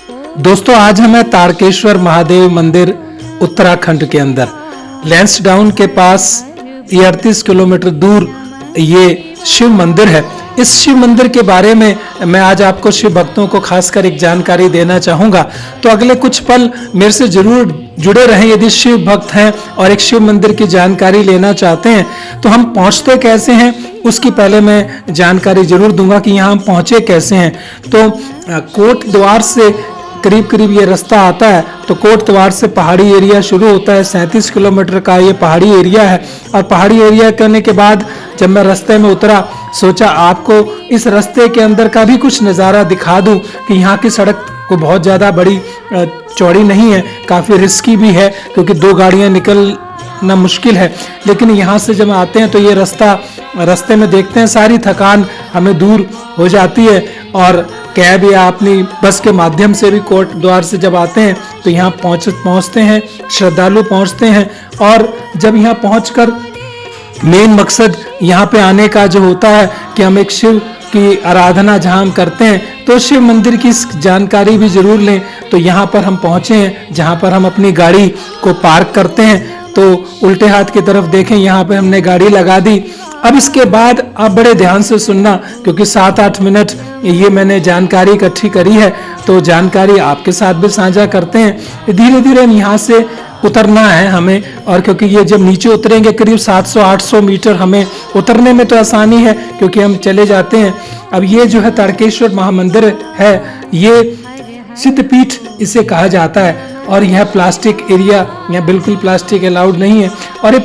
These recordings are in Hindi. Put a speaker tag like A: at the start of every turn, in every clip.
A: दोस्तों आज हम हैं तारकेश्वर महादेव मंदिर उत्तराखंड के अंदर लैंसडाउन के पास 38 किलोमीटर दूर ये शिव मंदिर है। इस शिव मंदिर के बारे में मैं आज आपको शिव भक्तों को खासकर एक जानकारी देना चाहूंगा, तो अगले कुछ पल मेरे से जरूर जुड़े रहें। यदि शिव भक्त हैं और एक शिव मंदिर की जानकारी लेना चाहते हैं तो हम पहुंचते कैसे हैं उसकी पहले मैं जानकारी जरूर दूंगा कि यहाँ हम पहुंचे कैसे हैं। तो कोट द्वार से करीब करीब ये रास्ता आता है, तो कोट द्वार से पहाड़ी एरिया शुरू होता है। 37 किलोमीटर का ये पहाड़ी एरिया है और पहाड़ी एरिया करने के बाद जब मैं रास्ते में उतरा सोचा आपको इस रास्ते के अंदर का भी कुछ नज़ारा दिखा दूं कि यहाँ की सड़क को बहुत ज़्यादा बड़ी चौड़ी नहीं है, काफ़ी रिस्की भी है क्योंकि दो गाड़ियाँ निकलना मुश्किल है। लेकिन यहाँ से जब आते हैं तो ये रास्ते में देखते हैं सारी थकान हमें दूर हो जाती है। और कैब या अपनी बस के माध्यम से भी कोट द्वार से जब आते हैं तो यहाँ पहुँचते हैं, श्रद्धालु पहुँचते हैं। और जब यहाँ पहुँचकर मेन मकसद यहाँ पे आने का जो होता है कि हम एक शिव की आराधना जहाँ हम करते हैं तो शिव मंदिर की जानकारी भी जरूर लें। तो यहाँ पर हम पहुँचे हैं जहाँ पर हम अपनी गाड़ी को पार्क करते हैं, तो उल्टे हाथ की तरफ देखें, यहाँ पे हमने गाड़ी लगा दी। अब इसके बाद आप बड़े ध्यान से सुनना क्योंकि 7-8 मिनट ये मैंने जानकारी इकट्ठी करी है, तो जानकारी आपके साथ भी साझा करते हैं। धीरे धीरे यहाँ से उतरना है हमें, और क्योंकि ये जब नीचे उतरेंगे करीब 700-800 मीटर हमें उतरने में तो आसानी है क्योंकि हम चले जाते हैं। अब ये जो है तारकेश्वर महामंदिर है, ये सिद्धपीठ इसे कहा जाता है और यह प्लास्टिक एरिया, यहाँ बिल्कुल प्लास्टिक अलाउड नहीं है। और ये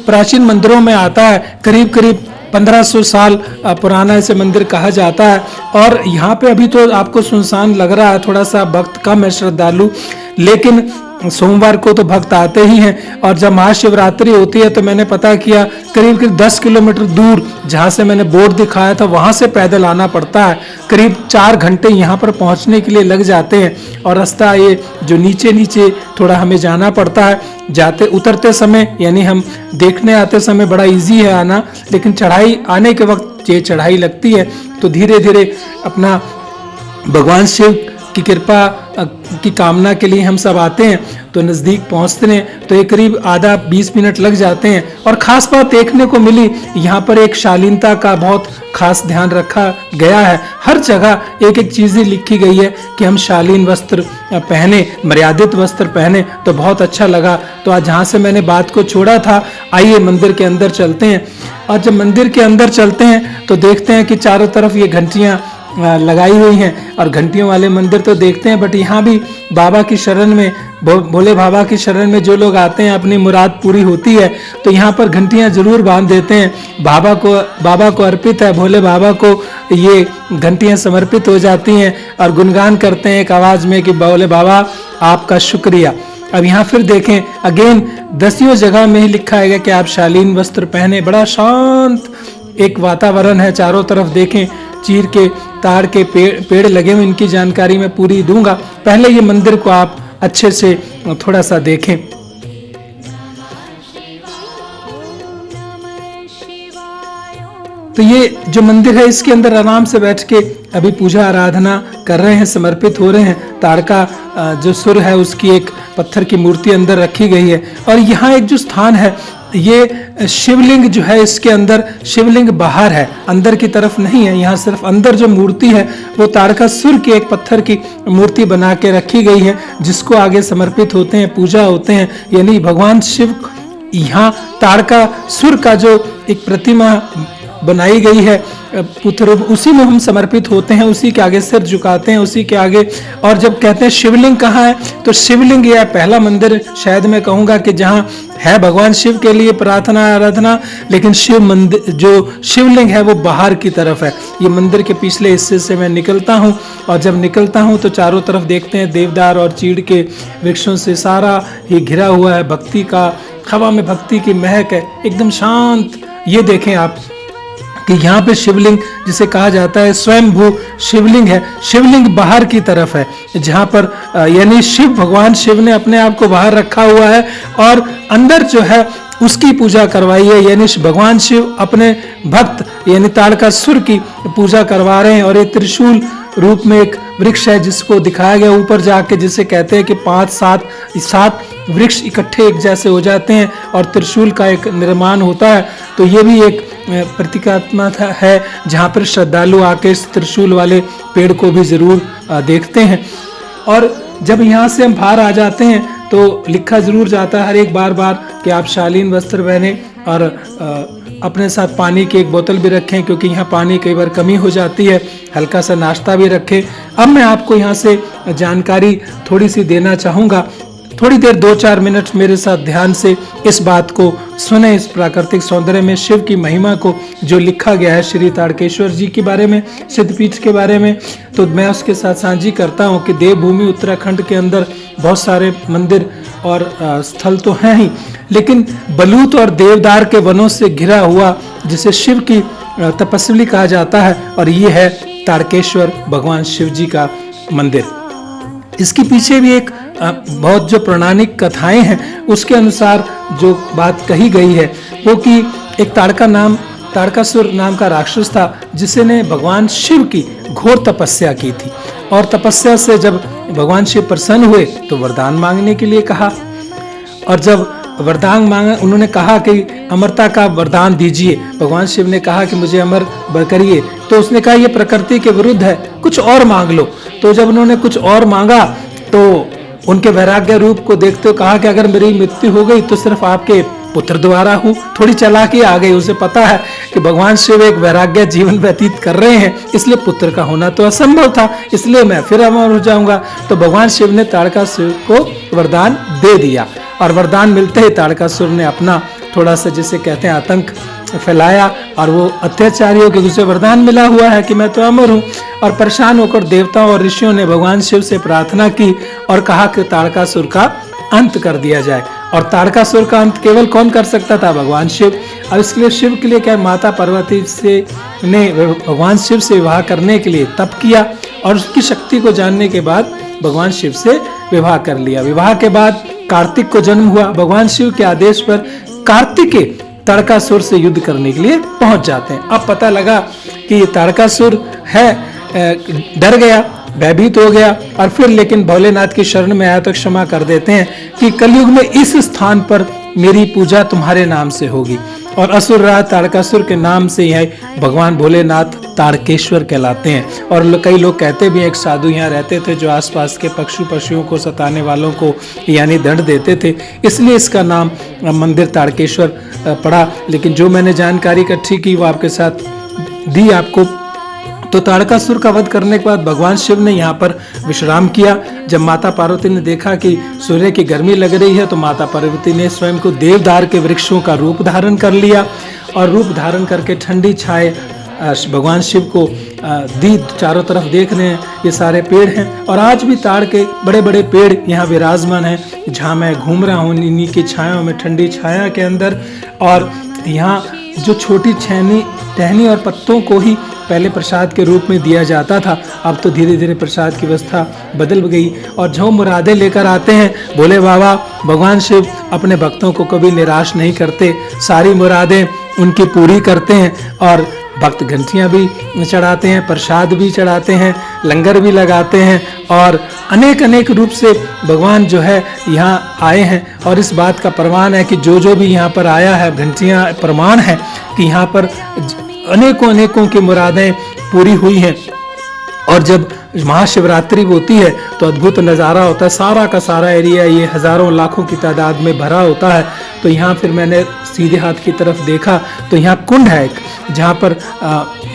A: प्राचीन मंदिरों में आता है, करीब करीब 1500 साल पुराना इसे मंदिर कहा जाता है। और यहाँ पे अभी तो आपको सुनसान लग रहा है, थोड़ा सा भक्त कम है, श्रद्धालु, लेकिन सोमवार को तो भक्त आते ही हैं। और जब महाशिवरात्रि होती है तो मैंने पता किया करीब 10 किलोमीटर दूर जहाँ से मैंने बोर्ड दिखाया था वहाँ से पैदल आना पड़ता है। करीब 4 घंटे यहाँ पर पहुँचने के लिए लग जाते हैं। और रास्ता ये जो नीचे थोड़ा हमें जाना पड़ता है, जाते उतरते समय यानी हम देखने आते समय बड़ा इजी है आना, लेकिन चढ़ाई आने के वक्त ये चढ़ाई लगती है। तो धीरे धीरे अपना भगवान शिव की कृपा की कामना के लिए हम सब आते हैं। तो नज़दीक पहुँचते हैं तो ये करीब आधा 20 मिनट लग जाते हैं। और ख़ास बात देखने को मिली, यहाँ पर एक शालीनता का बहुत खास ध्यान रखा गया है। हर जगह एक एक चीज़ें लिखी गई है कि हम शालीन वस्त्र पहने, मर्यादित वस्त्र पहने, तो बहुत अच्छा लगा। तो आज जहाँ से मैंने बात को छोड़ा था, आइए मंदिर के अंदर चलते हैं। और जब मंदिर के अंदर चलते हैं तो देखते हैं कि चारों तरफ ये घंटियाँ लगाई हुई हैं और घंटियों वाले मंदिर तो देखते हैं, बट यहाँ भी बाबा की शरण में, भोले बाबा की शरण में जो लोग आते हैं अपनी मुराद पूरी होती है तो यहाँ पर घंटियाँ जरूर बांध देते हैं। बाबा को अर्पित है, भोले बाबा को ये घंटियाँ समर्पित हो जाती हैं और गुणगान करते हैं एक आवाज़ में कि भोले बाबा आपका शुक्रिया। अब यहाँ फिर देखें अगेन 10 जगह में ही लिखा है कि आप शालीन वस्त्र पहने। बड़ा शांत एक वातावरण है, चारों तरफ देखें, चीर के ताड़ के पेड़ लगे हुए, इनकी जानकारी मैं पूरी दूंगा। पहले ये मंदिर को आप अच्छे से थोड़ा सा देखें। तो ये जो मंदिर है इसके अंदर आराम से बैठ के अभी पूजा आराधना कर रहे हैं, समर्पित हो रहे हैं। ताड़ का जो सुर है उसकी एक पत्थर की मूर्ति अंदर रखी गई है। और यहाँ एक जो स्थान है, ये शिवलिंग जो है इसके अंदर, शिवलिंग बाहर है, अंदर की तरफ नहीं है। यहाँ सिर्फ अंदर जो मूर्ति है वो ताड़कासुर की एक पत्थर की मूर्ति बना के रखी गई है जिसको आगे समर्पित होते हैं, पूजा होते हैं। यानी भगवान शिव, यहाँ ताड़कासुर का जो एक प्रतिमा बनाई गई है पुत्र, उसी में हम समर्पित होते हैं, उसी के आगे सिर झुकाते हैं, उसी के आगे। और जब कहते हैं शिवलिंग कहाँ है, तो शिवलिंग यह पहला मंदिर शायद मैं कहूँगा कि जहाँ है भगवान शिव के लिए प्रार्थना आराधना, लेकिन शिव मंदिर जो शिवलिंग है वो बाहर की तरफ है। ये मंदिर के पिछले हिस्से से मैं निकलता हूँ और जब निकलता हूँ तो चारों तरफ देखते हैं देवदार और चीड़ के वृक्षों से सारा ही घिरा हुआ है। भक्ति का, हवा में भक्ति की महक है, एकदम शांत। ये देखें आप कि यहाँ पे शिवलिंग जिसे कहा जाता है स्वयंभू शिवलिंग है, शिवलिंग बाहर की तरफ है जहाँ पर यानी शिव, भगवान शिव ने अपने आप को बाहर रखा हुआ है और अंदर जो है उसकी पूजा करवाई है। यानी भगवान शिव अपने भक्त यानी ताड़कासुर की पूजा करवा रहे हैं। और ये त्रिशूल रूप में एक वृक्ष है जिसको दिखाया गया ऊपर जाके, जिसे कहते हैं कि 5-7 वृक्ष इकट्ठे एक जैसे हो जाते हैं और त्रिशूल का एक निर्माण होता है। तो ये भी एक प्रतीकात्मक है जहाँ पर श्रद्धालु आके इस त्रिशूल वाले पेड़ को भी जरूर देखते हैं। और जब यहाँ से हम बाहर आ जाते हैं तो लिखा जरूर जाता है हर एक बार कि आप शालीन वस्त्र पहने और अपने साथ पानी की एक बोतल भी रखें, क्योंकि यहाँ पानी कई बार कमी हो जाती है। हल्का सा नाश्ता भी रखें। अब मैं आपको यहाँ से जानकारी थोड़ी सी देना चाहूँगा। थोड़ी देर 2-4 मिनट मेरे साथ ध्यान से इस बात को सुने, इस प्राकृतिक सौंदर्य में शिव की महिमा को जो लिखा गया है श्री ताड़केश्वर जी के बारे में, सिद्धपीठ के बारे में। तो मैं उसके साथ साझी करता हूँ कि देवभूमि उत्तराखंड के अंदर बहुत सारे मंदिर और स्थल तो हैं ही, लेकिन बलूत और देवदार के वनों से घिरा हुआ जिसे शिव की तपस्वी कहा जाता है, और ये है ताड़केश्वर भगवान शिव जी का मंदिर। इसके पीछे भी एक बहुत जो पौराणिक कथाएं हैं उसके अनुसार जो बात कही गई है वो कि एक ताड़कासुर नाम का राक्षस था जिसने भगवान शिव की घोर तपस्या की थी, और तपस्या से जब भगवान शिव प्रसन्न हुए तो वरदान मांगने के लिए कहा। और जब वरदान मांगा, उन्होंने कहा कि अमरता का वरदान दीजिए। भगवान शिव ने कहा कि मुझे अमर करिए। तो उसने कहा ये प्रकृति के विरुद्ध है, कुछ और मांग लो। तो जब उन्होंने कुछ और मांगा तो उनके वैराग्य रूप को देखते हुए कहा कि अगर मेरी मृत्यु हो गई तो सिर्फ आपके पुत्र द्वारा हूँ। थोड़ी चालाकी आ गई, उसे पता है कि भगवान शिव एक वैराग्य जीवन व्यतीत कर रहे हैं, इसलिए पुत्र का होना तो असंभव था, इसलिए मैं फिर अमर हो जाऊंगा। तो भगवान शिव ने ताड़कासुर को वरदान दे दिया, और वरदान मिलते ही ताड़कासुर ने अपना थोड़ा सा जिसे कहते हैं आतंक फैलाया, और वो अत्याचारियों के उसे वरदान मिला हुआ है कि मैं तो अमर हूँ। और परेशान होकर देवताओं और ऋषियों ने भगवान शिव से प्रार्थना की और कहा कि ताड़कासुर का अंत कर दिया जाए। और ताड़कासुर का अंत केवल कौन कर सकता था? भगवान शिव। और इसलिए शिव के लिए क्या, माता पार्वती ने भगवान शिव से विवाह करने के लिए तप किया, और उसकी शक्ति को जानने के बाद भगवान शिव से विवाह कर लिया। विवाह के बाद कार्तिक को जन्म हुआ। भगवान शिव के आदेश पर कार्तिकेय ताड़कासुर से युद्ध करने के लिए पहुंच जाते हैं। अब पता लगा कि ये ताड़कासुर है, डर गया, भयभीत हो गया, और फिर लेकिन भोलेनाथ की शरण में आया तो क्षमा कर देते हैं कि कलयुग में इस स्थान पर मेरी पूजा तुम्हारे नाम से होगी। और असुर राज ताड़कासुर के नाम से यह भगवान भोलेनाथ ताड़केश्वर कहलाते हैं। और कई लोग कहते भी, एक साधु यहाँ रहते थे जो आसपास के पशुओं को सताने वालों को यानी दंड देते थे, इसलिए इसका नाम मंदिर ताड़केश्वर पड़ा। लेकिन जो मैंने जानकारी इकट्ठी की वो आपके साथ दी आपको। तो ताड़कासुर का वध करने के बाद भगवान शिव ने यहाँ पर विश्राम किया। जब माता पार्वती ने देखा कि सूर्य की गर्मी लग रही है तो माता पार्वती ने स्वयं को देवदार के वृक्षों का रूप धारण कर लिया, और रूप धारण करके ठंडी छाए भगवान शिव को दी। चारों तरफ देख रहे हैं ये सारे पेड़ हैं, और आज भी ताड़ के बड़े बड़े पेड़ यहाँ विराजमान हैं, जहाँ मैं घूम रहा हूँ इन्हीं की छाया में, ठंडी छाया के अंदर। और यहाँ जो छोटी टहनी और पत्तों को ही पहले प्रसाद के रूप में दिया जाता था, अब तो धीरे धीरे प्रसाद की व्यवस्था बदल गई। और जो मुरादें लेकर आते हैं भोले बाबा, भगवान शिव अपने भक्तों को कभी निराश नहीं करते, सारी मुरादें उनकी पूरी करते हैं। और भक्त घंटियां भी चढ़ाते हैं, प्रसाद भी चढ़ाते हैं, लंगर भी लगाते हैं, और अनेक रूप से भगवान जो है यहाँ आए हैं। और इस बात का प्रमाण है कि जो भी यहाँ पर आया है, घंटियां प्रमाण है कि यहाँ पर अनेकों की मुरादें पूरी हुई हैं। और जब महाशिवरात्रि होती है तो अद्भुत नज़ारा होता है, सारा का सारा एरिया ये हजारों लाखों की तादाद में भरा होता है। तो यहाँ फिर मैंने सीधे हाथ की तरफ देखा तो यहाँ कुंड है एक, जहाँ पर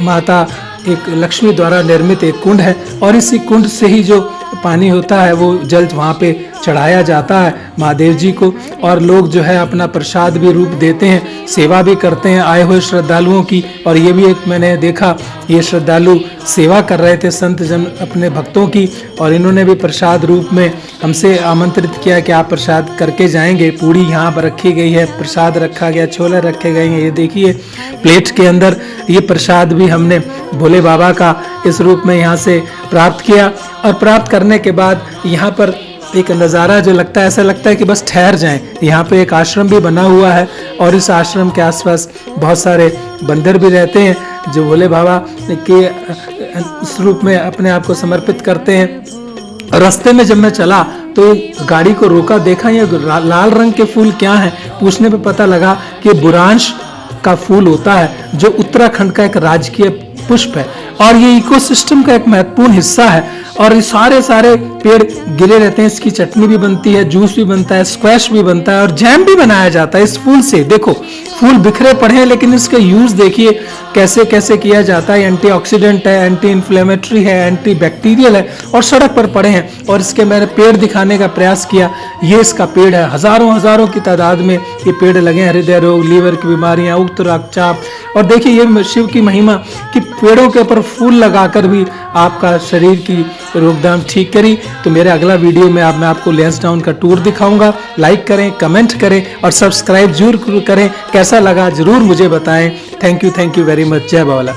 A: माता एक लक्ष्मी द्वारा निर्मित एक कुंड है, और इसी कुंड से ही जो पानी होता है वो जल वहाँ पे चढ़ाया जाता है महादेव जी को। और लोग जो है अपना प्रसाद भी रूप देते हैं, सेवा भी करते हैं आए हुए श्रद्धालुओं की। और ये भी एक मैंने देखा, ये श्रद्धालु सेवा कर रहे थे संत जन अपने भक्तों की, और इन्होंने भी प्रसाद रूप में हमसे आमंत्रित किया कि आप प्रसाद करके जाएंगे। पूड़ी यहाँ पर रखी गई है, प्रसाद रखा गया, छोले रखे गए हैं, ये देखिए प्लेट के अंदर ये प्रसाद भी हमने भोले बाबा का इस रूप में यहाँ से प्राप्त किया। और प्राप्त करने के बाद यहाँ पर एक नज़ारा जो लगता है, ऐसा लगता है कि बस ठहर जाएं। यहाँ पे एक आश्रम भी बना हुआ है, और इस आश्रम के आसपास बहुत सारे बंदर भी रहते हैं जो भोले बाबा के इस रूप में अपने आप को समर्पित करते हैं। रास्ते में जब मैं चला तो गाड़ी को रोका, देखा ये लाल रंग के फूल क्या हैं। पूछने पे पता लगा कि बुरांश का फूल होता है जो उत्तराखंड का एक राजकीय पुष्प है और ये इकोसिस्टम का एक महत्वपूर्ण हिस्सा है। और ये सारे पेड़ गिरे रहते हैं, इसकी चटनी भी बनती है, जूस भी बनता है, स्क्वैश भी बनता है और जैम भी बनाया जाता है इस फूल से। देखो फूल बिखरे पड़े हैं लेकिन इसका यूज देखिए कैसे कैसे किया जाता है। एंटीऑक्सीडेंट है, एंटी इन्फ्लेमेटरी है, एंटी बैक्टीरियल है और सड़क पर पड़े हैं। और इसके मैंने पेड़ दिखाने का प्रयास किया। ये इसका पेड़ है, हजारों की तादाद में ये पेड़ लगे हैं। हृदय रोग, लीवर की बीमारियां, उक्त रक्तचाप। और देखिए ये शिव की महिमा कि पेड़ों के ऊपर फूल लगाकर भी आपका शरीर की रोकथाम ठीक करी। तो मेरे अगला वीडियो में मैं आपको लैंसडाउन का टूर दिखाऊंगा। लाइक करें, कमेंट करें और सब्सक्राइब जरूर करें। कैसा लगा जरूर मुझे बताएं। Thank you very much. जय बावला।